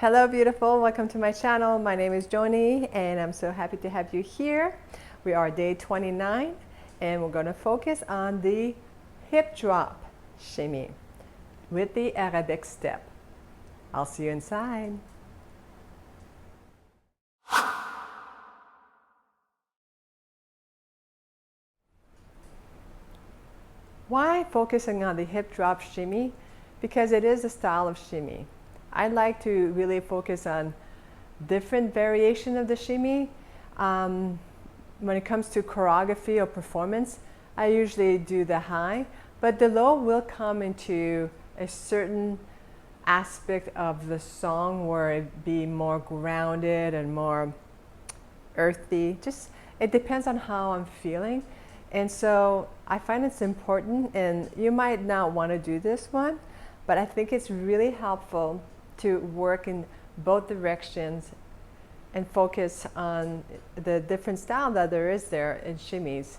Hello beautiful, welcome to my channel. My name is Joany and I'm so happy to have you here. We are day 29 and we're going to focus on the hip drop shimmy with the Arabic step. I'll see you inside. Why focusing on the hip drop shimmy? Because it is a style of shimmy. I like to really focus on different variation of the shimmy. When it comes to choreography or performance, I usually do the high, but the low will come into a certain aspect of the song where it be more grounded and more earthy. Just it depends on how I'm feeling. And so I find it's important, and you might not want to do this one, but I think it's really helpful to work in both directions and focus on the different style that there is there in shimmies.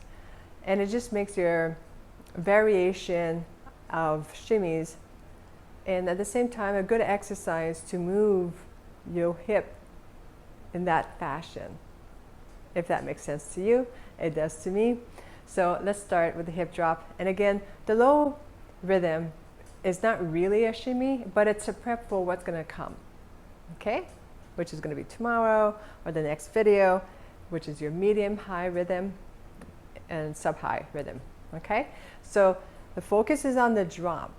And it just makes your variation of shimmies and at the same time a good exercise to move your hip in that fashion. If that makes sense to you, it does to me. So let's start with the hip drop. And again, the low rhythm is not really a shimmy, but it's a prep for what's going to come, okay? Which is going to be tomorrow or the next video, which is your medium high rhythm and sub high rhythm, okay? So the focus is on the drop.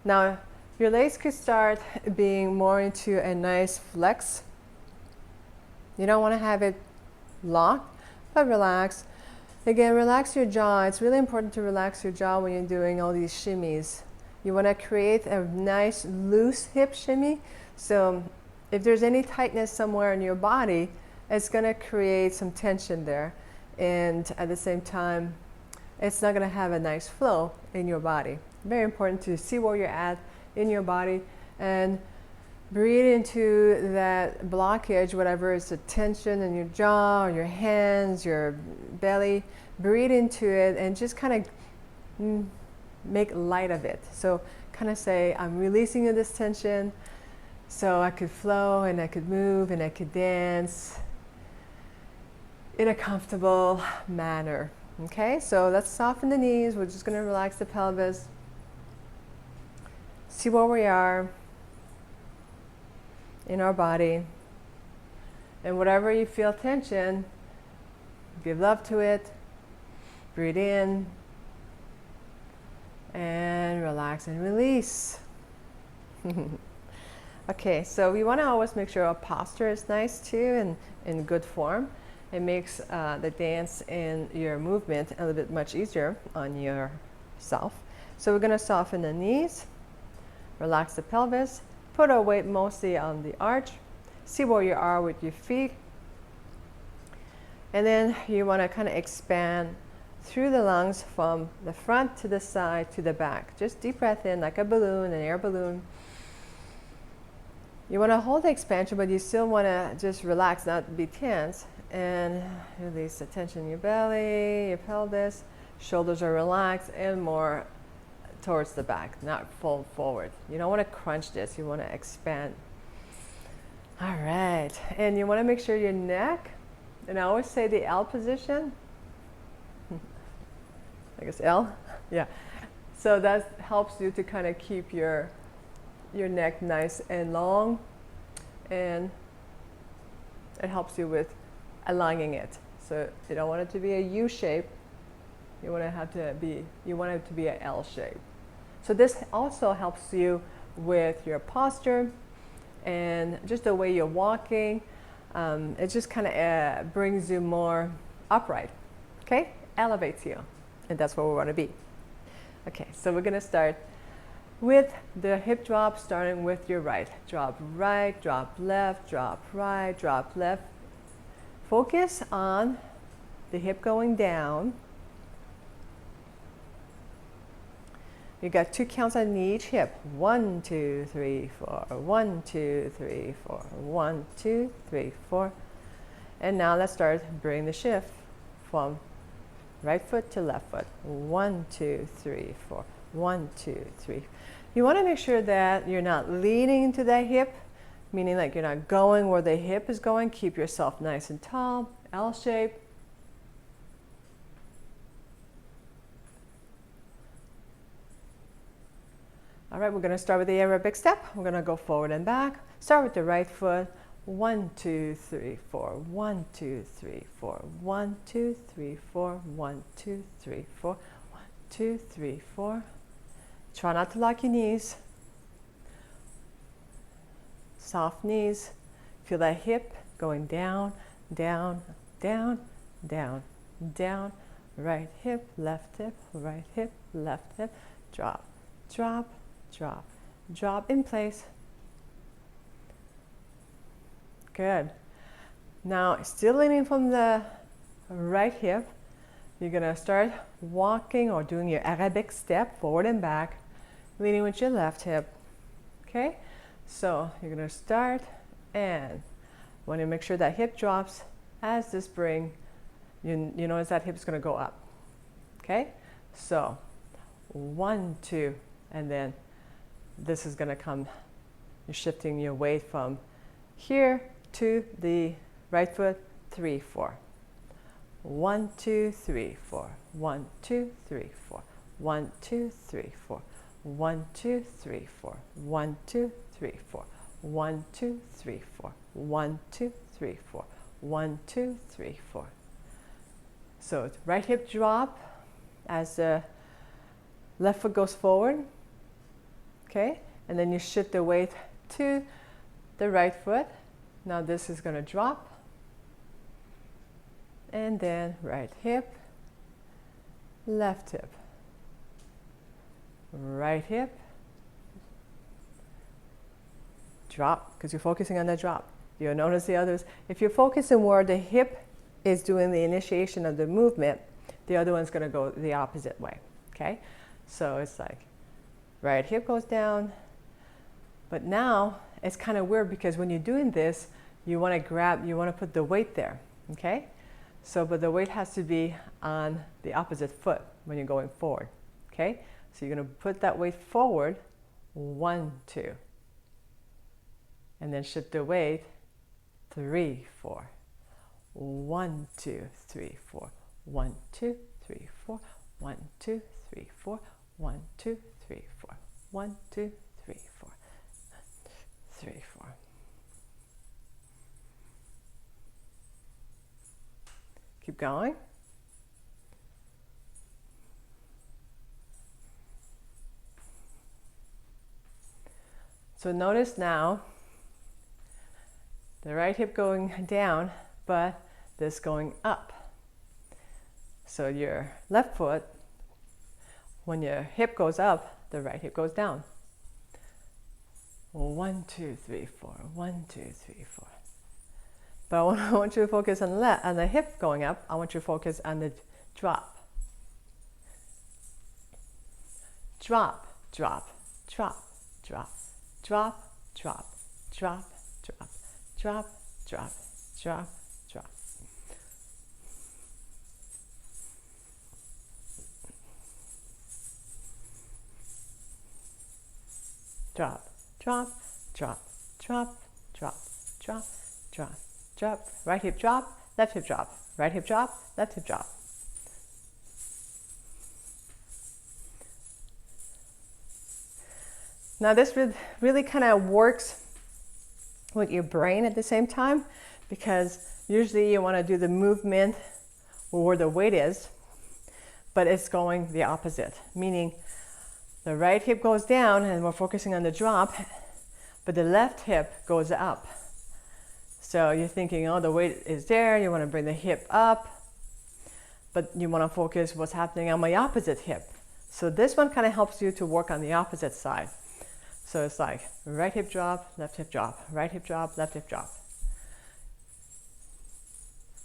Now your legs could start being more into a nice flex. You don't want to have it locked, but relax. Again, relax your jaw. It's really important to relax your jaw when you're doing all these shimmies. You want to create a nice loose hip shimmy. So if there's any tightness somewhere in your body, it's going to create some tension there. And at the same time, it's not going to have a nice flow in your body. Very important to see where you're at in your body and breathe into that blockage, whatever is the tension in your jaw or your hands, your belly. Breathe into it and just kind of make light of it. So kind of say, I'm releasing this tension so I could flow and I could move and I could dance in a comfortable manner. Okay, so let's soften the knees. We're just going to relax the pelvis. See where we are in our body. And whatever you feel tension, give love to it. Breathe in. And relax and release. Okay, so we want to always make sure our posture is nice too and in good form. It makes the dance and your movement a little bit much easier on yourself. So we're going to soften the knees, relax the pelvis, put our weight mostly on the arch, see where you are with your feet, and then you want to kind of expand through the lungs from the front to the side to the back. Just deep breath in like a balloon, an air balloon. You want to hold the expansion, but you still want to just relax, not be tense, and release the tension in your belly, your pelvis. Shoulders are relaxed and more towards the back, not fold forward. You don't want to crunch this, you want to expand. All right, and you want to make sure your neck, and I always say the L position, I guess L, yeah. So that helps you to kind of keep your neck nice and long, and it helps you with aligning it. So you don't want it to be a U shape. You want it to be an L shape. So this also helps you with your posture and just the way you're walking. It just kind of brings you more upright. Okay, elevates you. And that's where we want to be. Okay, so we're going to start with the hip drop, starting with your right. Drop right, drop left, drop right, drop left. Focus on the hip going down. You got 2 counts on each hip. 1, 2, 3, 4. 1, 2, 3, 4. 1, 2, 3, 4. And now let's start bringing the shift from right foot to left foot. 1, 2, 3, 4. 1, 2, 3. You want to make sure that you're not leaning into that hip, meaning like you're not going where the hip is going. Keep yourself nice and tall, L shape. All right, we're going to start with the aerobic step. We're going to go forward and back. Start with the right foot. 1, 2, 3, 4. 1, 2, 3, 4. 1, 2, 3, 4. 1, 2, 3, 4. 1, 2, 3, 4. Try not to lock your knees. Soft knees. Feel that hip going down, down, down, down, down. Right hip, left hip, right hip, left hip. Drop, drop, drop, drop in place. Good. Now, still leaning from the right hip, you're going to start walking or doing your Arabic step, forward and back, leaning with your left hip. Okay? So, you're going to start and want to make sure that hip drops as the spring. You notice that hip's going to go up. Okay? So, 1, 2, and then this is going to come, you're shifting your weight from here to the right foot, 3, 4. 1, 2, 3, 4. 1, 2, 3, 4. 1, 2, 3, 4. 1, 2, 3, 4. 1, 2, 3, 4. 1, 2, 3, 4. 1, 2, 3, 4. 1, 2, 3, 4. So right hip drop as the left foot goes forward. Okay, and then you shift the weight to the right foot. Now this is going to drop. And then right hip, left hip, right hip, drop, because you're focusing on the drop. You'll notice the others. If you're focusing where the hip is doing the initiation of the movement, the other one's going to go the opposite way. Okay, so it's like right hip goes down, but now it's kind of weird because when you're doing this, you want to put the weight there, okay? So, but the weight has to be on the opposite foot when you're going forward, okay? So you're going to put that weight forward, 1, 2, and then shift the weight, 3, 4, 1, 2, 3, 4, 1, 2, 3, 4, 1, 2, 3, 4, 1, 2, 3, 4, 1, 2, 3, 4, 3, 4. Keep going. So notice now the right hip going down, but this going up. So your left foot, when your hip goes up, the right hip goes down. 1, 2, 3, 4. 1, 2, 3, 4. But I want you to focus on the hip going up. I want you to focus on the drop. Drop, drop, drop, drop, drop, drop, drop, drop, drop, drop, drop, drop. Drop, drop, drop, drop, drop, drop, drop, drop. Right hip drop, left hip drop. Right hip drop, left hip drop. Now this really kind of works with your brain at the same time, because usually you want to do the movement where the weight is, but it's going the opposite, meaning the right hip goes down and we're focusing on the drop, but the left hip goes up. So you're thinking, oh, the weight is there, you want to bring the hip up, but you want to focus what's happening on my opposite hip. So this one kind of helps you to work on the opposite side. So it's like right hip drop, left hip drop, right hip drop, left hip drop.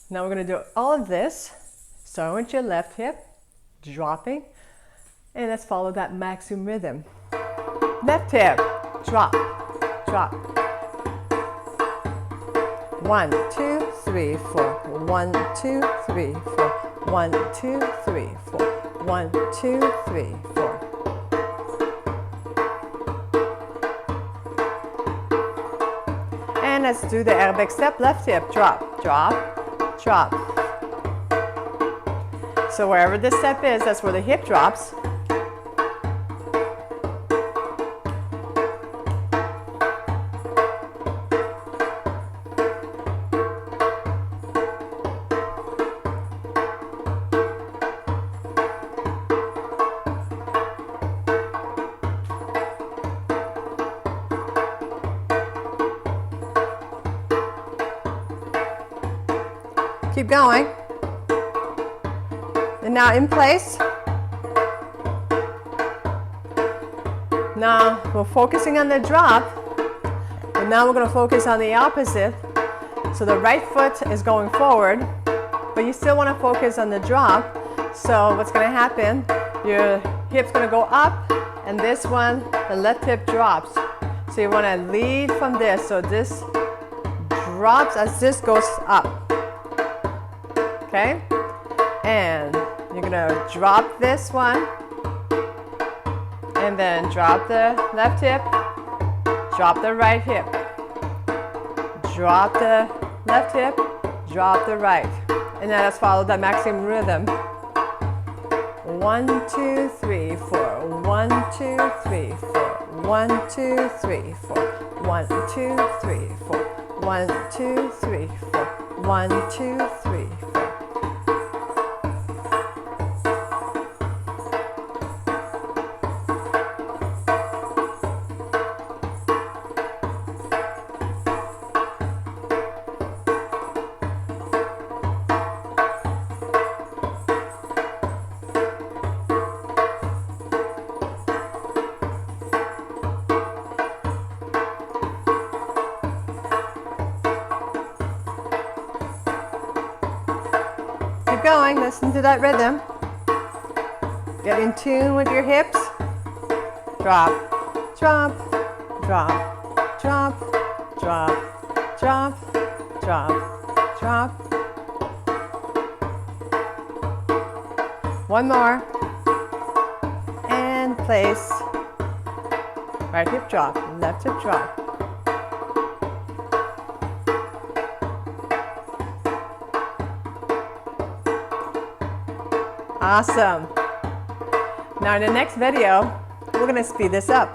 Now we're going to do all of this, starting with your left hip, dropping, and let's follow that maximum rhythm. Left hip, drop, drop. 1, 2, 3, 4. 1, 2, 3, 4. 1, 2, 3, 4. 1, 2, 3, 4. let's do the Arabic step. Left hip, drop, drop, drop. So wherever this step is, that's where the hip drops. Keep going. And now in place. Now we're focusing on the drop, but now we're going to focus on the opposite. So the right foot is going forward, but you still want to focus on the drop. So what's going to happen, your hip's going to go up, and this one, the left hip drops. So you want to lead from this. So this drops as this goes up. Okay? And you're going to drop this one, and then drop the left hip, drop the right hip, drop the left hip, drop the right. And then let's follow that maximum rhythm. 1, 2, 3, 4. 1, 2, 3, 4. 1, 2, 3, 4. 1, 2, 3, 4. 1, 2, 3, 4. 1, 2, 3, 4. Going, listen to that rhythm. Get in tune with your hips. Drop, drop, drop, drop, drop, drop, drop, drop. One more. And place. Right hip drop, left hip drop. Awesome. Now in the next video, we're going to speed this up.